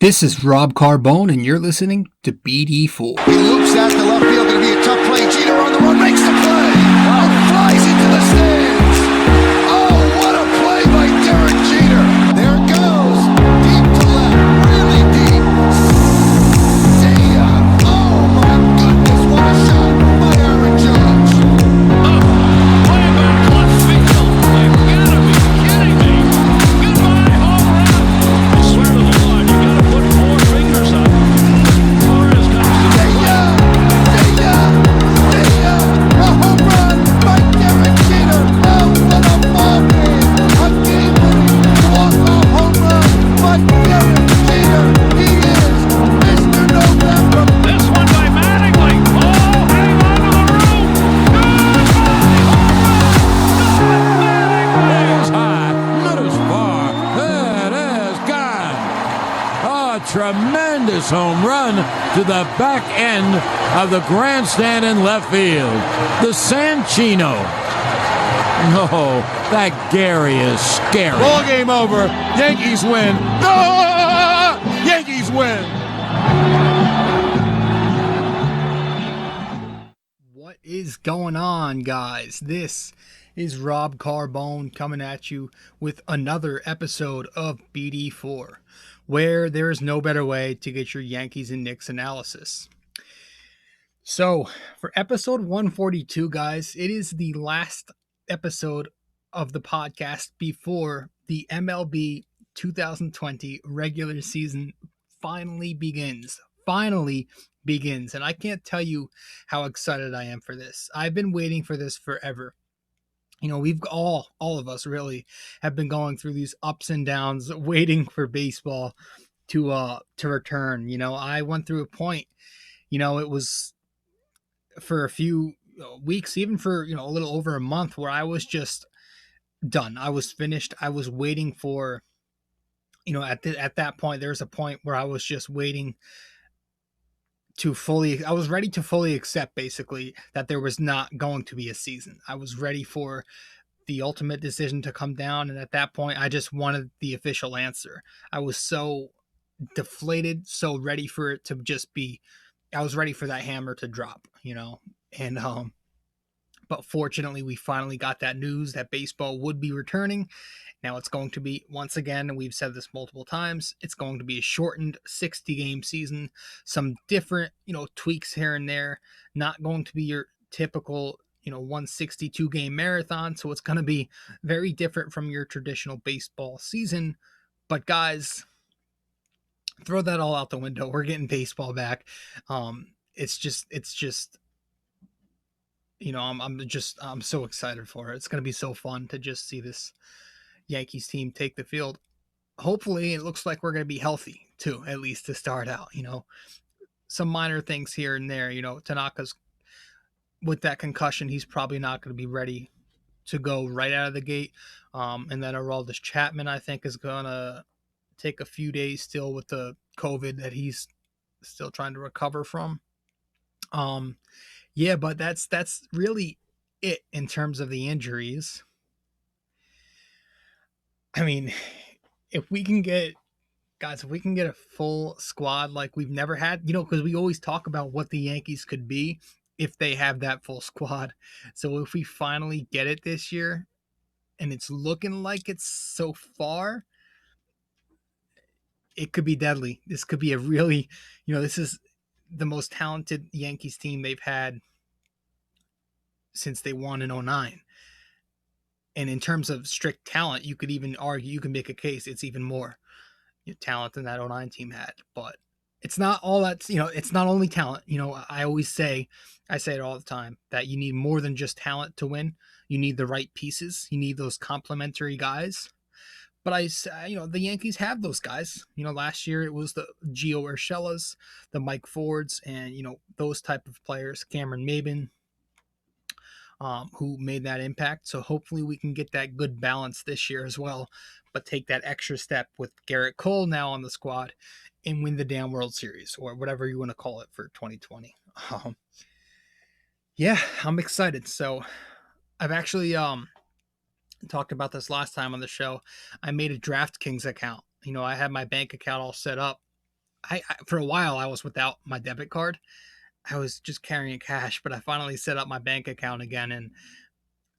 This is Rob Carbone, and you're listening to BD4. He loops out to left field. Going to be a tough play. Jeter on the run, makes the play. Wow. And flies into the stands. Oh, what a play by Derek Jeter. There it goes. Deep to left. Really deep. See ya. Oh, my goodness. What a shot by Aaron Judge. Oh, way back left field. You've got to be kidding me. Goodbye, home run. I swear to the Lord, you got to put four fingers up. Torres comes to the plate. See ya. A home run by Derek Jeter. Oh, what a ball game. A game-winning walk-off home run by Derek Jeter. He is Mr. November. This one by Mattingly. Oh, hang on to the roof. Goodbye, home run. That is high, not as far. That is gone. A tremendous home run to the back end of the grandstand in left field. The Sanchino. Oh, that Gary is scary. Ball game over. Yankees win. Ah! Yankees win. What is going on, guys? This is Rob Carbone coming at you with another episode of BD4, where there is no better way to get your Yankees and Knicks analysis. So, for episode 142, guys, it is the last episode of the podcast before the MLB 2020 regular season finally begins. And I can't tell you how excited I am for this. I've been waiting for this forever. You know, we've all of us really have been going through these ups and downs, waiting for baseball to return. You know, I went through a point, you know, it was for a few weeks, even for, you know, a little over a month, where I was just done. I was finished. I was waiting for, you know, at that point, there's a point where I was just waiting I was ready to fully accept, basically, that there was not going to be a season. I was ready for the ultimate decision to come down, and at that point, I just wanted the official answer. I was so deflated, so ready for it to just be, I was ready for that hammer to drop, you know, and but fortunately, we finally got that news that baseball would be returning. Now it's going to be, once again, and we've said this multiple times, it's going to be a shortened 60-game season. Some different, you know, tweaks here and there. Not going to be your typical, you know, 162-game marathon. So it's going to be very different from your traditional baseball season. But guys, throw that all out the window. We're getting baseball back. It's just, you know, I'm so excited for it. It's going to be so fun to just see this Yankees team take the field. Hopefully, it looks like we're going to be healthy too, at least to start out. You know, some minor things here and there. You know, Tanaka's with that concussion, he's probably not going to be ready to go right out of the gate. And then Aroldis Chapman, I think, is going to take a few days still with the COVID that he's still trying to recover from. Yeah, but that's really it in terms of the injuries. I mean, if we can get a full squad like we've never had, you know, because we always talk about what the Yankees could be if they have that full squad. So if we finally get it this year, and it's looking like it's so far, it could be deadly. This could be a really, you know, this is the most talented Yankees team they've had since they won in 2009. And in terms of strict talent, you could even argue, you can make a case it's even more talent than that 2009 team had. But it's not all that, you know, it's not only talent. You know, I say it all the time, that you need more than just talent to win. You need the right pieces. You need those complementary guys. But you know, the Yankees have those guys. You know, last year it was the Gio Urshela's, the Mike Fords, and, you know, those type of players, Cameron Maybin, who made that impact. So hopefully we can get that good balance this year as well, but take that extra step with Garrett Cole now on the squad and win the damn World Series, or whatever you want to call it, for 2020. Yeah, I'm excited. So I've actually talked about this last time on the show. I made a DraftKings account. You know, I had my bank account all set up, I for a while I was without my debit card. I was just carrying cash, but I finally set up my bank account again and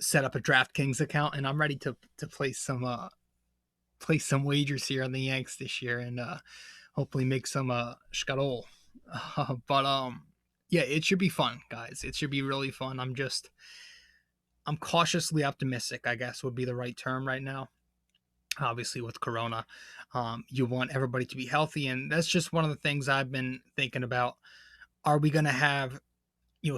set up a DraftKings account, and I'm ready to place some wagers here on the Yanks this year, and hopefully make some schkarol. But yeah, it should be fun, guys. It should be really fun. I'm cautiously optimistic, I guess would be the right term right now. Obviously, with Corona, you want everybody to be healthy, and that's just one of the things I've been thinking about. Are we going to have,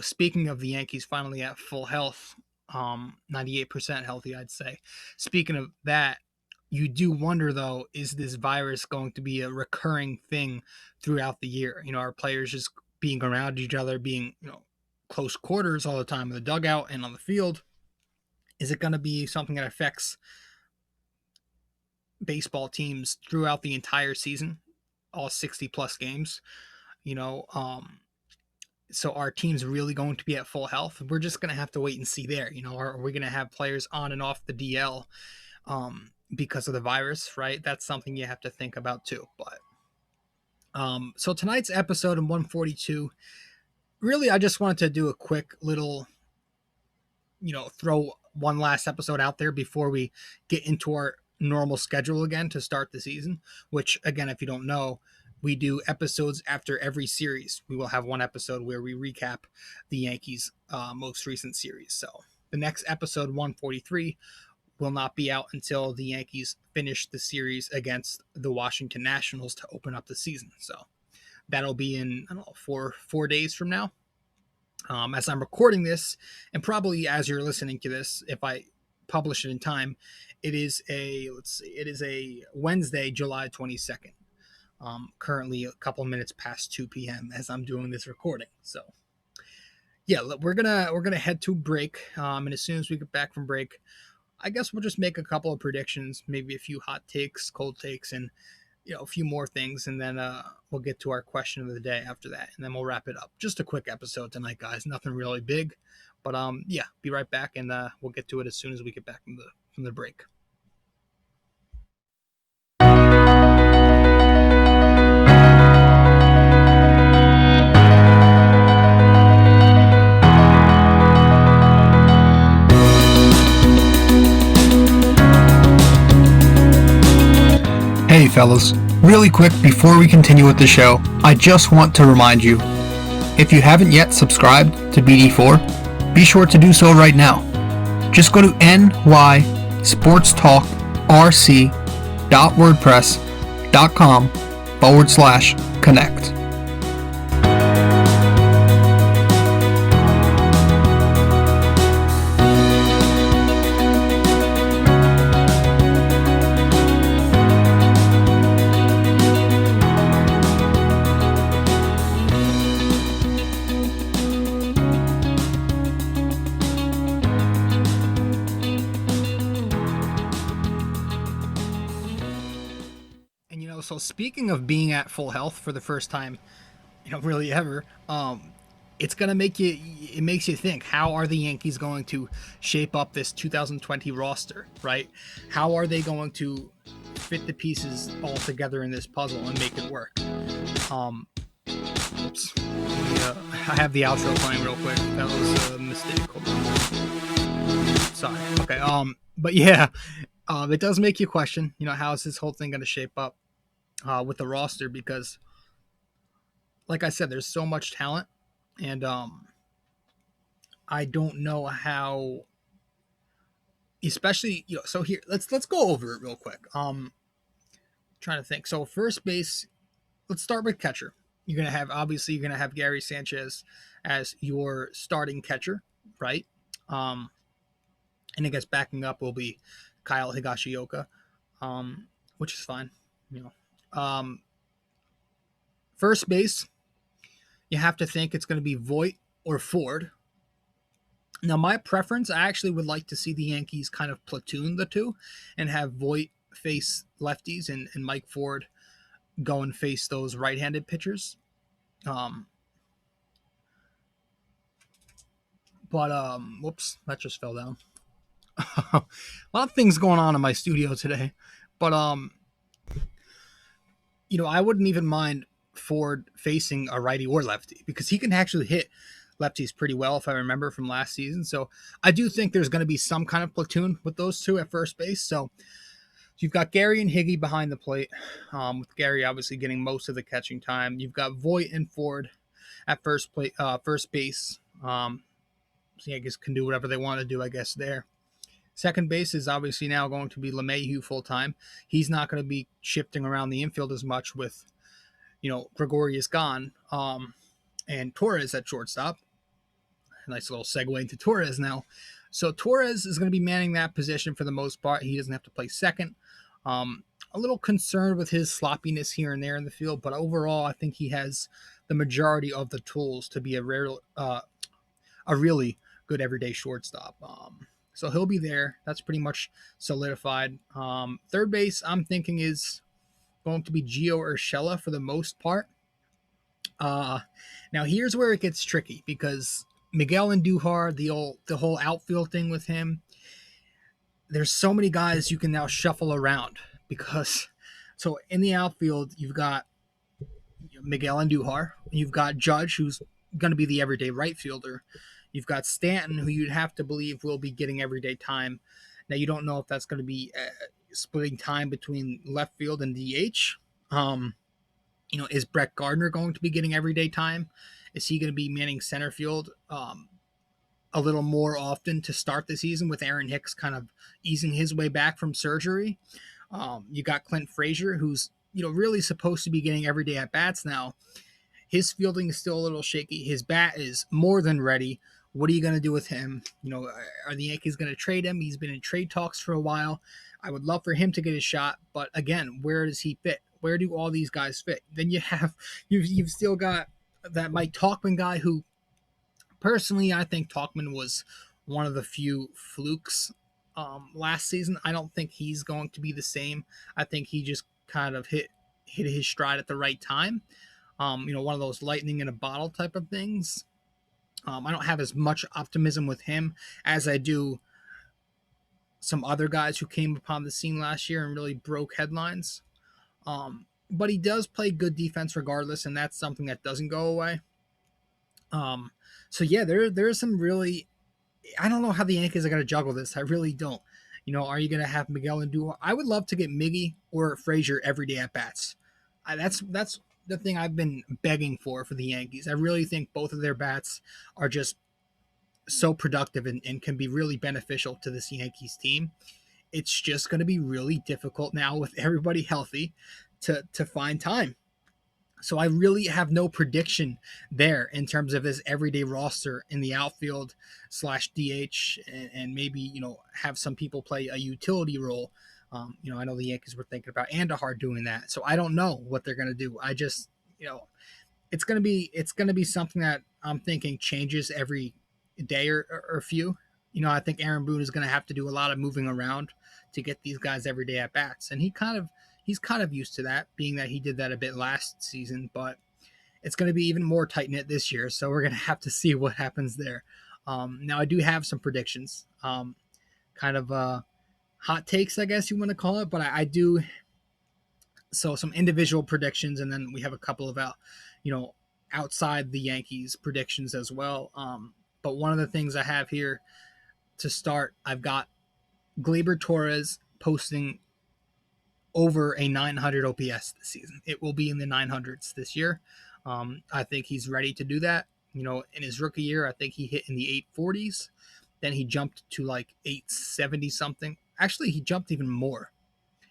speaking of the Yankees finally at full health, 98% healthy, I'd say. Speaking of that, you do wonder though, is this virus going to be a recurring thing throughout the year? Our players just being around each other, being, close quarters all the time in the dugout and on the field. Is it going to be something that affects baseball teams throughout the entire season, all 60 plus games? You know, so our team's really going to be at full health? We're just going to have to wait and see there. Are we going to have players on and off the DL because of the virus, right? That's something you have to think about too. But so tonight's episode in 142, really, I just wanted to do a quick little, throw one last episode out there before we get into our normal schedule again to start the season, which again, if you don't know, we do episodes after every series. We will have one episode where we recap the Yankees' most recent series. So the next episode, 143, will not be out until the Yankees finish the series against the Washington Nationals to open up the season. So that'll be in, I don't know, four days from now. As I'm recording this, and probably as you're listening to this, if I publish it in time, it is a Wednesday, July 22nd. Currently a couple minutes past 2 p.m. as I'm doing this recording. So yeah, we're gonna head to break. And as soon as we get back from break, I guess we'll just make a couple of predictions, maybe a few hot takes, cold takes, and a few more things, and then we'll get to our question of the day after that, and then we'll wrap it up. Just a quick episode tonight, guys. Nothing really big, but yeah, be right back, and we'll get to it as soon as we get back from the break. Hey fellas, really quick before we continue with the show, I just want to remind you, if you haven't yet subscribed to BD4, be sure to do so right now. Just go to nysportstalkrc.wordpress.com/connect. So speaking of being at full health for the first time, really ever, it's gonna makes you think, how are the Yankees going to shape up this 2020 roster, right? How are they going to fit the pieces all together in this puzzle and make it work? Oops. I have the outro playing real quick. That was a mistake. Sorry. Okay. But yeah, it does make you question, how is this whole thing going to shape up with the roster? Because, like I said, there's so much talent, and I don't know how. Especially, so here, let's go over it real quick. Trying to think. So first base, let's start with catcher. You're gonna have Gary Sanchez as your starting catcher, right? And I guess backing up will be Kyle Higashioka, which is fine. First base, you have to think it's going to be Voit or Ford. Now, my preference, I actually would like to see the Yankees kind of platoon the two and have Voit face lefties and Mike Ford go and face those right-handed pitchers. Whoops, that just fell down. A lot of things going on in my studio today, but I wouldn't even mind Ford facing a righty or lefty, because he can actually hit lefties pretty well, if I remember from last season. So I do think there's going to be some kind of platoon with those two at first base. So you've got Gary and Higgy behind the plate, with Gary obviously getting most of the catching time. You've got Voit and Ford at first base. So I guess can do whatever they want to do, I guess, there. Second base is obviously now going to be LeMahieu full time. He's not going to be shifting around the infield as much with, Gregorius gone, and Torres at shortstop. Nice little segue into Torres now. So Torres is going to be manning that position for the most part. He doesn't have to play second. A little concerned with his sloppiness here and there in the field, but overall, I think he has the majority of the tools to be a really good everyday shortstop. So he'll be there. That's pretty much solidified. Third base, I'm thinking, is going to be Gio Urshela for the most part. Now here's where it gets tricky, because Miguel Andujar, the whole outfield thing with him, there's so many guys you can now shuffle around, because so in the outfield you've got Miguel Andujar, you've got Judge, who's going to be the everyday right fielder. You've got Stanton, who you'd have to believe will be getting everyday time. Now, you don't know if that's going to be splitting time between left field and DH. Is Brett Gardner going to be getting everyday time? Is he going to be manning center field a little more often to start the season, with Aaron Hicks kind of easing his way back from surgery? You got Clint Frazier, who's really supposed to be getting everyday at bats now. His fielding is still a little shaky. His bat is more than ready. What are you going to do with him? Are the Yankees going to trade him? He's been in trade talks for a while. I would love for him to get a shot, but again, where does he fit? Where do all these guys fit? Then you've still got that Mike Tauchman guy, who personally I think Tauchman was one of the few flukes last season. I don't think he's going to be the same. I think he just kind of hit his stride at the right time. One of those lightning in a bottle type of things. I don't have as much optimism with him as I do some other guys who came upon the scene last year and really broke headlines. But he does play good defense regardless, and that's something that doesn't go away. So yeah, there's some really, I don't know how the Yankees are going to juggle this. I really don't. Are you going to have Miguel Andujar? I would love to get Miggy or Frazier every day at bats. That's the thing I've been begging for the Yankees. I really think both of their bats are just so productive and can be really beneficial to this Yankees team. It's just going to be really difficult now with everybody healthy to find time. So I really have no prediction there in terms of this everyday roster in the outfield / DH, and maybe, have some people play a utility role. I know the Yankees were thinking about Andujar doing that. So I don't know what they're going to do. I just, it's going to be something that I'm thinking changes every day or few. I think Aaron Boone is going to have to do a lot of moving around to get these guys every day at bats. And he's kind of used to that, being that he did that a bit last season, but it's going to be even more tight knit this year. So we're going to have to see what happens there. Now I do have some predictions, kind of, hot takes, I guess you want to call it, but I do. So some individual predictions, and then we have a couple of outside the Yankees predictions as well. But one of the things I have here to start, I've got Gleyber Torres posting over a 900 OPS this season. It will be in the 900s this year. I think he's ready to do that. In his rookie year, I think he hit in the 840s. Then he jumped to like 870 something. Actually, he jumped even more.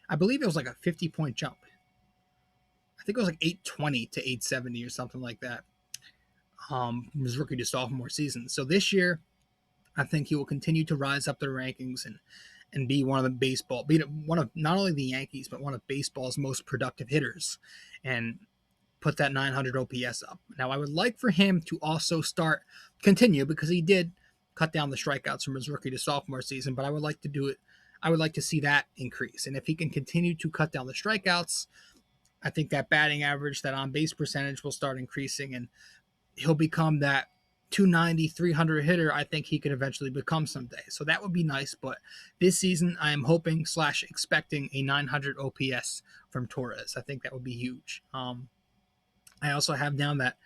I believe it was like a 50-point jump. I think it was like 820 to 870 or something like that. From his rookie to sophomore season. So this year, I think he will continue to rise up the rankings and be one of not only the Yankees, but one of baseball's most productive hitters, and put that 900 OPS up. Now, I would like for him to also continue, because he did cut down the strikeouts from his rookie to sophomore season, but I would like to do it. I would like to see that increase. And if he can continue to cut down the strikeouts, I think that batting average, that on-base percentage will start increasing, and he'll become that 290, 300 hitter I think he could eventually become someday. So that would be nice. But this season, I am hoping / expecting a 900 OPS from Torres. I think that would be huge. I I also have down that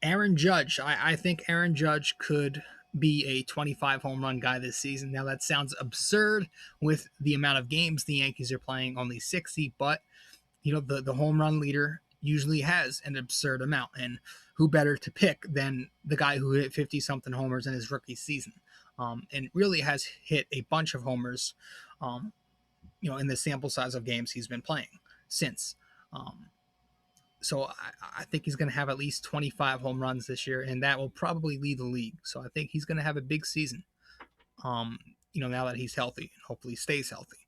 Aaron Judge, I think Aaron Judge could be a 25 home run guy this season. Now, that sounds absurd with the amount of games the Yankees are playing, only 60, but, the home run leader usually has an absurd amount. And who better to pick than the guy who hit 50 something homers in his rookie season? And really has hit a bunch of homers, in the sample size of games he's been playing since. So I think he's going to have at least 25 home runs this year, and that will probably lead the league. So I think he's going to have a big season, now that he's healthy and hopefully stays healthy.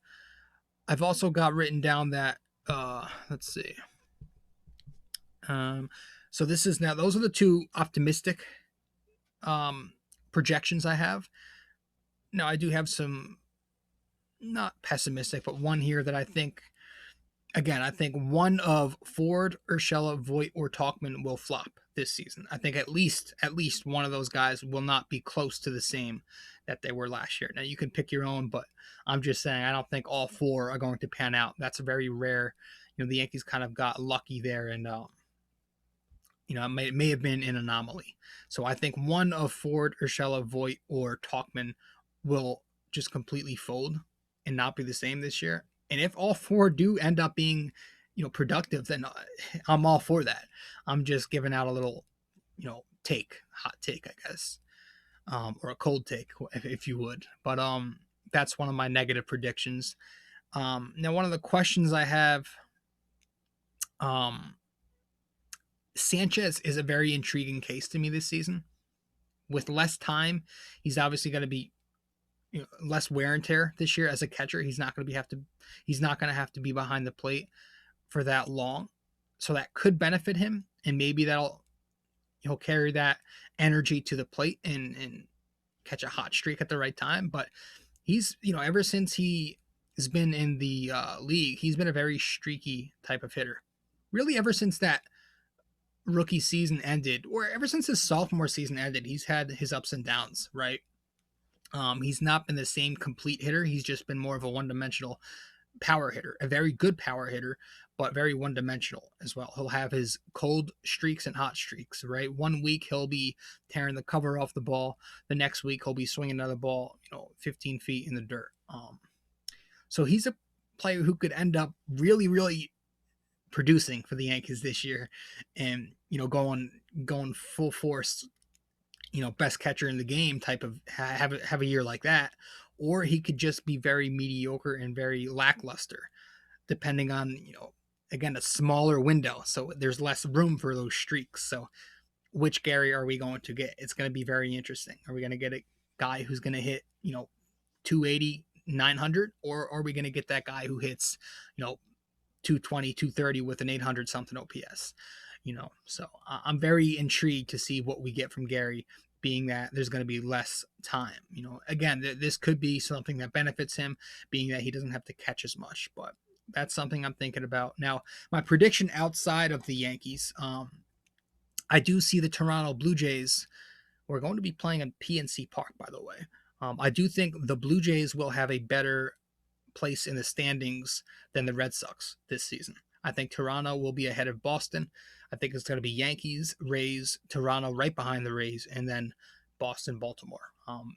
I've also got written down that, let's see. So those are the two optimistic projections I have. Now, I do have some, not pessimistic, but one here that I think one of Ford, Urshela, Voit, or Talkman will flop this season. I think at least one of those guys will not be close to the same that they were last year. Now, you can pick your own, but I'm just saying I don't think all four are going to pan out. That's very rare. The Yankees kind of got lucky there, and it may have been an anomaly. So I think one of Ford, Urshela, Voit, or Talkman will just completely fold and not be the same this year. And if all four do end up being, productive, then I'm all for that. I'm just giving out a little, hot take, I guess, or a cold take, if you would. But that's one of my negative predictions. Now, one of the questions I have, Sanchez is a very intriguing case to me this season. With less time, he's obviously going to be less wear and tear this year as a catcher. He's not going to have to be behind the plate for that long. So that could benefit him, and maybe he'll carry that energy to the plate and catch a hot streak at the right time. But he's, ever since he has been in the league, he's been a very streaky type of hitter. Really, ever since that rookie season ended, or ever since his sophomore season ended, he's had his ups and downs, right? He's not been the same complete hitter. He's just been more of a one-dimensional power hitter, a very good power hitter, but very one-dimensional as well. He'll have his cold streaks and hot streaks, right? One week he'll be tearing the cover off the ball. The next week he'll be swinging another ball, 15 feet in the dirt. So he's a player who could end up really, really producing for the Yankees this year, and going full force, best catcher in the game type of have a year like that, or he could just be very mediocre and very lackluster, depending on again a smaller window, so there's less room for those streaks. So which Gary are we going to get? It's going to be very interesting. Are we going to get a guy who's going to hit 280, 900, or are we going to get that guy who hits 220, 230 with an 800 something OPS? So I'm very intrigued to see what we get from Gary, being that there's going to be less time. Again, this could be something that benefits him, being that he doesn't have to catch as much, but that's something I'm thinking about. Now, my prediction outside of the Yankees, I do see the Toronto Blue Jays. We're going to be playing at PNC Park, by the way. I do think the Blue Jays will have a better place in the standings than the Red Sox this season. I think Toronto will be ahead of Boston. I think it's going to be Yankees, Rays, Toronto right behind the Rays, and then Boston, Baltimore.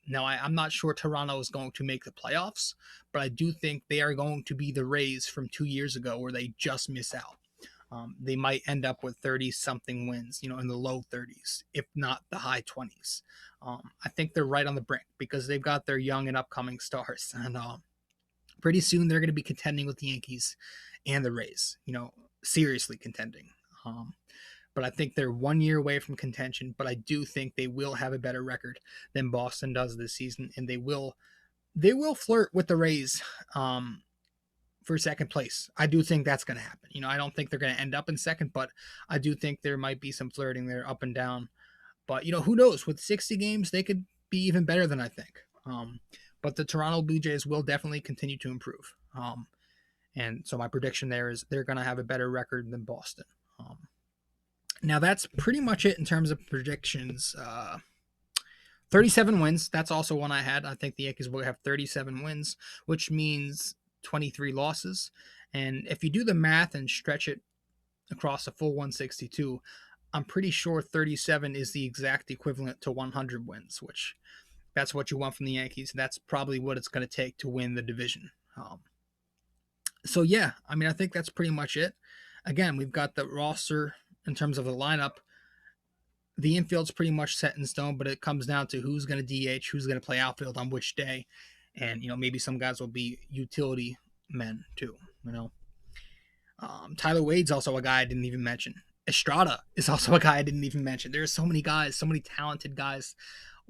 Now, I'm not sure Toronto is going to make the playoffs, but I do think they are going to be the Rays from 2 years ago where they just miss out. They might end up with 30-something wins, in the low 30s, if not the high 20s. I think they're right on the brink because they've got their young and upcoming stars. And pretty soon they're going to be contending with the Yankees and the Rays, seriously contending. But I think they're 1 year away from contention, but I do think they will have a better record than Boston does this season, and they will flirt with the Rays for second place. I do think that's going to happen. I don't think they're going to end up in second, but I do think there might be some flirting there up and down. But, who knows? With 60 games, they could be even better than I think. But the Toronto Blue Jays will definitely continue to improve. And so my prediction there is they're going to have a better record than Boston. Now, that's pretty much it in terms of predictions. 37 wins. That's also one I had. I think the Yankees will have 37 wins, which means 23 losses. And if you do the math and stretch it across a full 162, I'm pretty sure 37 is the exact equivalent to 100 wins, which that's what you want from the Yankees. That's probably what it's going to take to win the division. So yeah, I mean, I think that's pretty much it. Again, we've got the roster in terms of the lineup. The infield's pretty much set in stone, but it comes down to who's going to DH, who's going to play outfield on which day, and maybe some guys will be utility men too. Tyler Wade's also a guy I didn't even mention. Estrada is also a guy I didn't even mention. There's so many guys, so many talented guys,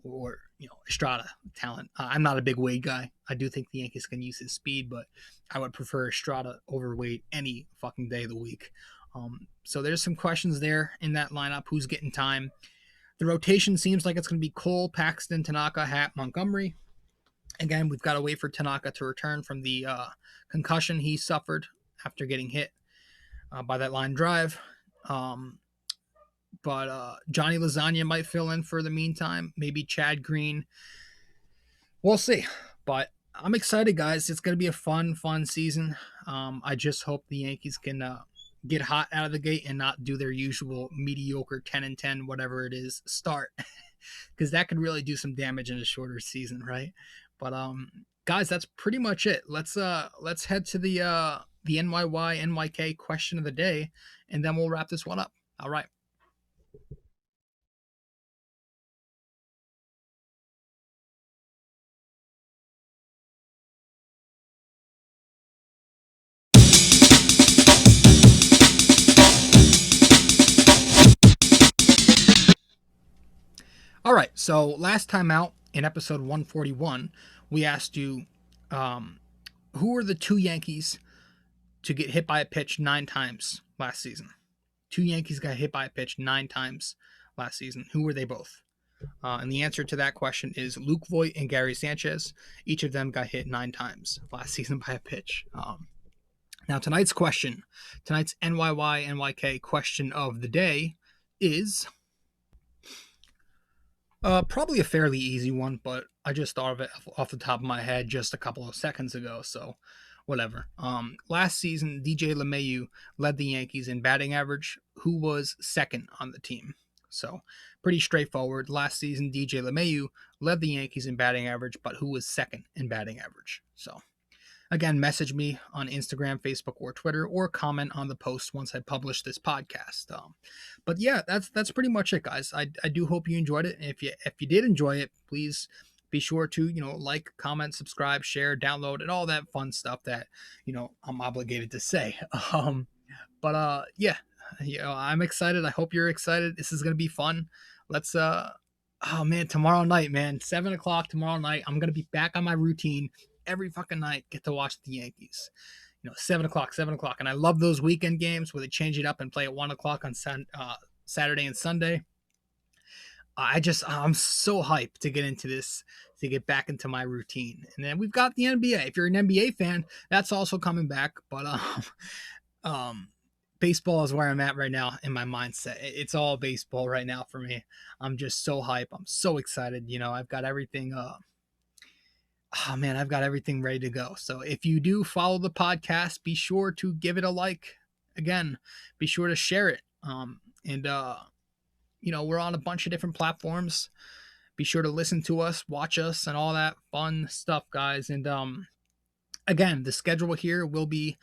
or Estrada talent. I'm not a big Wade guy. I do think the Yankees can use his speed, but I would prefer Estrada over Wade any fucking day of the week. So there's some questions there in that lineup. Who's getting time? The rotation seems like it's going to be Cole, Paxton, Tanaka, Happ, Montgomery. Again, we've got to wait for Tanaka to return from the concussion he suffered after getting hit by that line drive. But Johnny Lasagna might fill in for the meantime. Maybe Chad Green. We'll see. But I'm excited, guys. It's going to be a fun season. I just hope the Yankees can get hot out of the gate and not do their usual mediocre 10-10, whatever it is, start. Because that could really do some damage in a shorter season, right? But guys, that's pretty much it. Let's head to the NYY NYK question of the day, and then we'll wrap this one up. All right. All right, so last time out in episode 141, we asked you who are the two Yankees to get hit by a pitch 9 times last season. 2 Yankees got hit by a pitch 9 times last season. Who were they both? And the answer to that question is Luke Voit and Gary Sanchez. Each of them got hit 9 times last season by a pitch. Now, tonight's NYY NYK question of the day is probably a fairly easy one, but I just thought of it off the top of my head just a couple of seconds ago, so whatever. Last season, DJ LeMahieu led the Yankees in batting average. Who was second on the team? So pretty straightforward. Last season, DJ LeMahieu led the Yankees in batting average, but who was second in batting average? So again, message me on Instagram, Facebook, or Twitter, or comment on the post once I publish this podcast. But yeah, that's pretty much it, guys. I do hope you enjoyed it. And if you did enjoy it, please be sure to like, comment, subscribe, share, download, and all that fun stuff that I'm obligated to say. Yeah, I'm excited. I hope you're excited. This is gonna be fun. Let's oh man, tomorrow night, man, 7:00 tomorrow night. I'm gonna be back on my routine every fucking night. Get to watch the Yankees. 7:00, and I love those weekend games where they change it up and play at 1:00 on Saturday and Sunday. I'm so hyped to get into this, to get back into my routine. And then we've got the NBA. If you're an NBA fan, that's also coming back. But baseball is where I'm at right now in my mindset. It's all baseball right now for me. I'm just so hyped. I'm so excited. I've got everything. I've got everything ready to go. So if you do follow the podcast, be sure to give it a like. Again, be sure to share it. We're on a bunch of different platforms. Be sure to listen to us, watch us, and all that fun stuff, guys. And again, the schedule here will be,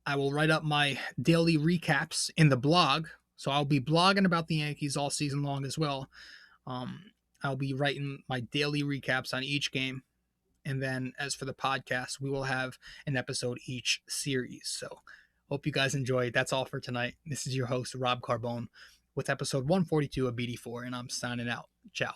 I will write up my daily recaps in the blog. So I'll be blogging about the Yankees all season long as well. I'll be writing my daily recaps on each game. And then as for the podcast, we will have an episode each series. So hope you guys enjoyed. That's all for tonight. This is your host, Rob Carbone, with episode 142 of BD4, and I'm signing out. Ciao.